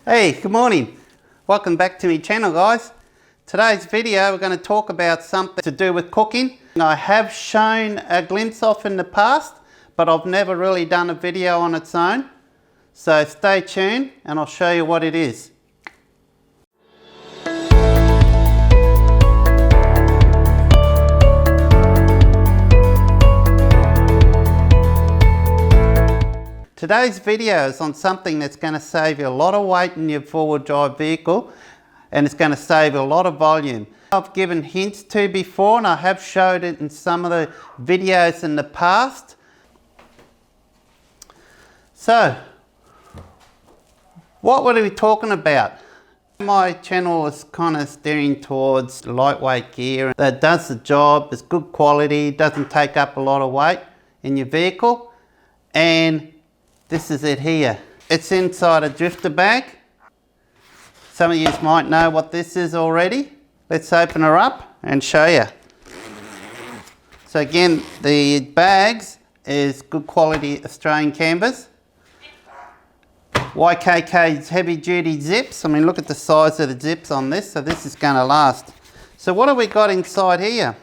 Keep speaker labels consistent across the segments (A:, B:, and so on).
A: Hey, good morning. Welcome back to my channel, guys. Today's video we're going to talk about something to do with cooking. I have shown a glimpse of in the past, but I've never really done a video on its own. So stay tuned and I'll show you what it is. Today's video is on something that's going to save you a lot of weight in your four-wheel drive vehicle, and it's going to save you a lot of volume. I've given hints to before, and I have showed it in some of the videos in the past. So, what were we talking about? My channel is kind of steering towards lightweight gear that does the job, is good quality, doesn't take up a lot of weight in your vehicle, and this is it here. It's inside a drifter bag. Some of you might know what this is already. Let's open her up and show you. So again, the bags is good quality Australian canvas. YKK's heavy duty zips. I mean, look at the size of the zips on this. So this is going to last. So what have we got inside here?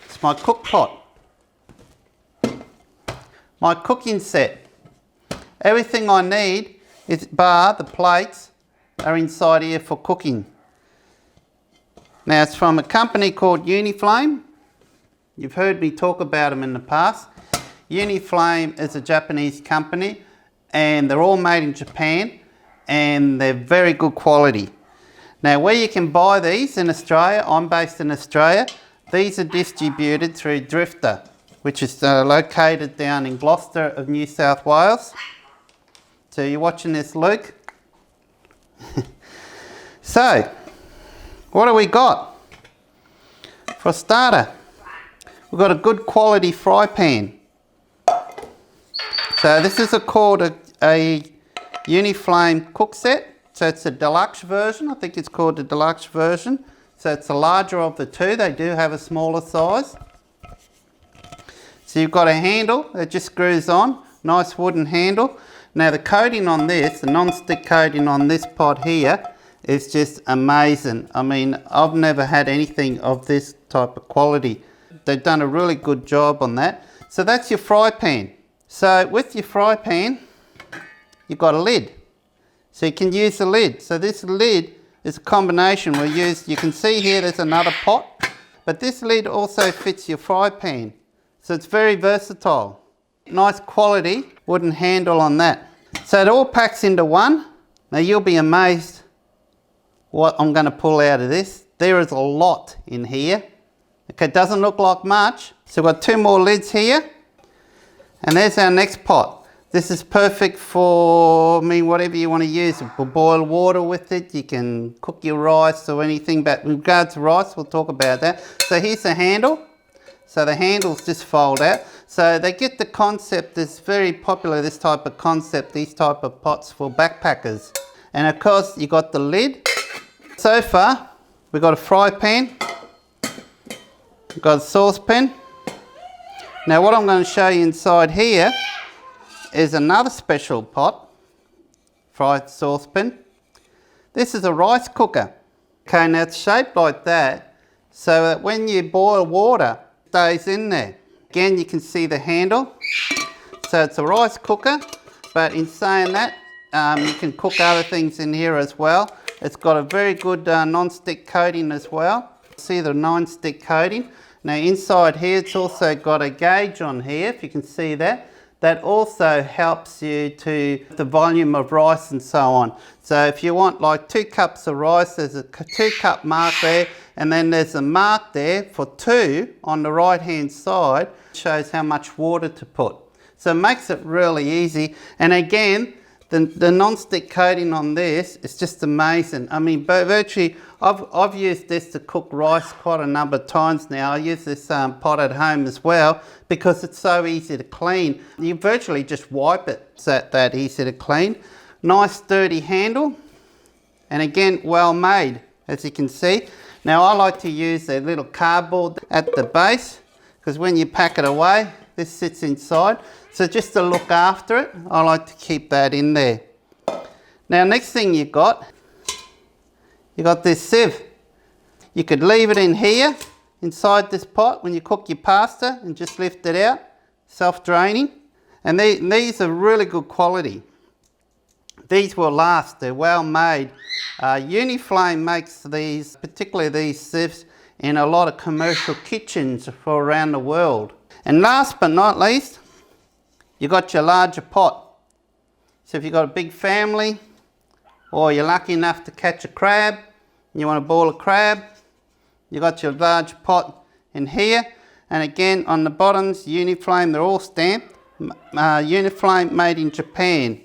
A: It's my cook pot. My cooking set. Everything I need, is bar the plates, are inside here for cooking. Now it's from a company called Uniflame. You've heard me talk about them in the past. Uniflame is a Japanese company and they're all made in Japan and they're very good quality. Now where you can buy these in Australia, I'm based in Australia, these are distributed through Drifter, which is located down in Gloucester of New South Wales. So you're watching this, Luke? So, what do we got? For a starter, we've got a good quality fry pan. So this is called a Uniflame Cookset. So it's a deluxe version. I think it's called the deluxe version. So it's the larger of the two. They do have a smaller size. So you've got a handle that just screws on. Nice wooden handle. Now the coating on this, the non-stick coating on this pot here is just amazing. I mean, I've never had anything of this type of quality. They've done a really good job on that. So that's your fry pan. So with your fry pan, you've got a lid. So you can use the lid. So this lid is a combination. You can see here there's another pot, but this lid also fits your fry pan. So it's very versatile. Nice quality wooden handle on that. So it all packs into one. Now you'll be amazed what I'm going to pull out of this. There is a lot in here. Okay, it doesn't look like much. So we've got two more lids here. And there's our next pot. This is perfect for, whatever you want to use. You can boil water with it. You can cook your rice or anything. But with regards to rice, we'll talk about that. So here's the handle. So the handles just fold out. So they get the concept, it's very popular, this type of concept, these type of pots for backpackers. And of course you got the lid. So far we've got a fry pan, we've got a saucepan. Now what I'm going to show you inside here is another special pot, fried saucepan. This is a rice cooker. Okay, now it's shaped like that so that when you boil water, it stays in there. Again, you can see the handle. So it's a rice cooker, but in saying that, you can cook other things in here as well. It's got a very good non-stick coating as well. See the non-stick coating. Now inside here, it's also got a gauge on here, if you can see that. That also helps you to the volume of rice and so on. So if you want like 2 cups of rice, there's a 2-cup mark there, and then there's a mark there for 2 on the right hand side. It shows how much water to put. So it makes it really easy. And again, the non-stick coating on this is just amazing. I mean, virtually, I've used this to cook rice quite a number of times now. I use this pot at home as well because it's so easy to clean. You virtually just wipe it. It's that easy to clean. Nice sturdy handle. And again, well made, as you can see. Now I like to use a little cardboard at the base because when you pack it away, this sits inside. So just to look after it, I like to keep that in there. Now next thing you got this sieve. You could leave it in here, inside this pot when you cook your pasta and just lift it out, self-draining. And these are really good quality. These will last, they're well made. Uniflame makes these, particularly these sieves, in a lot of commercial kitchens for around the world. And last but not least, you got your larger pot. So if you've got a big family, or you're lucky enough to catch a crab, and you want to boil a crab, you got your large pot in here. And again, on the bottoms, Uniflame, they're all stamped. Uniflame made in Japan.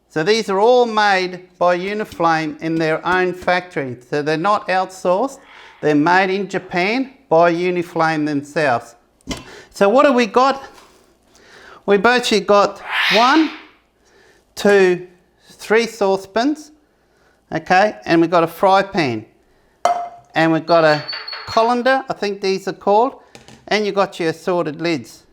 A: So these are all made by Uniflame in their own factory. So they're not outsourced, they're made in Japan by Uniflame themselves. So what have we got? We've actually got 1, 2, 3 saucepans, okay, and we've got a fry pan, and we've got a colander, I think these are called, and you've got your assorted lids.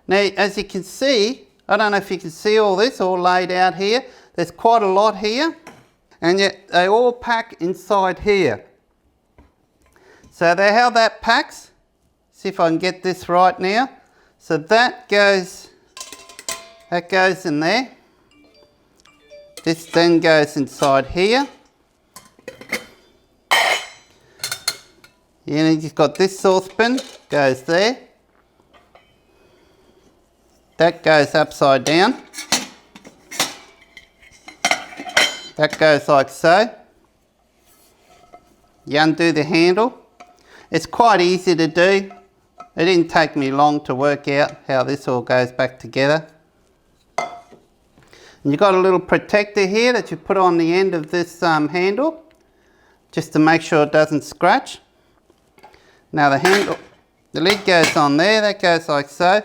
A: Now, as you can see, I don't know if you can see all this all laid out here. There's quite a lot here, and yet they all pack inside here. So how that packs, see if I can get this right now. So that goes in there. This then goes inside here. And you've got this saucepan, goes there. That goes upside down. That goes like so. You undo the handle. It's quite easy to do. It didn't take me long to work out how this all goes back together. And you've got a little protector here that you put on the end of this handle, just to make sure it doesn't scratch. Now the lid goes on there, that goes like so.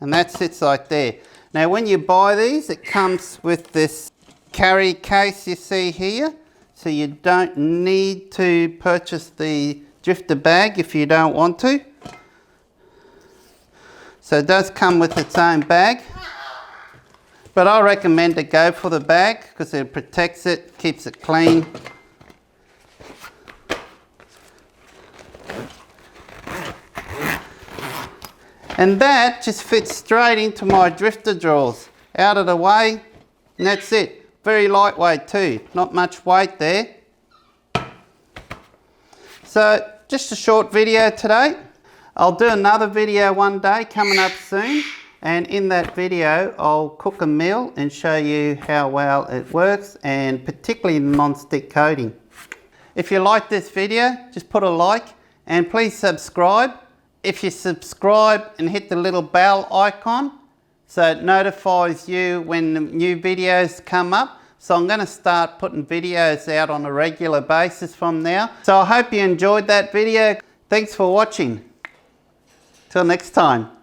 A: And that sits like there. Now when you buy these, it comes with this carry case you see here. So you don't need to purchase the drifter bag if you don't want to. So it does come with its own bag. But I recommend to go for the bag because it protects it, keeps it clean. And that just fits straight into my drifter drawers. Out of the way, and that's it. Very lightweight too, not much weight there. So just a short video today. I'll do another video one day coming up soon. And in that video, I'll cook a meal and show you how well it works, and particularly the non-stick coating. If you like this video, just put a like and please subscribe. If you subscribe and hit the little bell icon so it notifies you when the new videos come up. So I'm going to start putting videos out on a regular basis from now. So I hope you enjoyed that video. Thanks for watching. Till next time.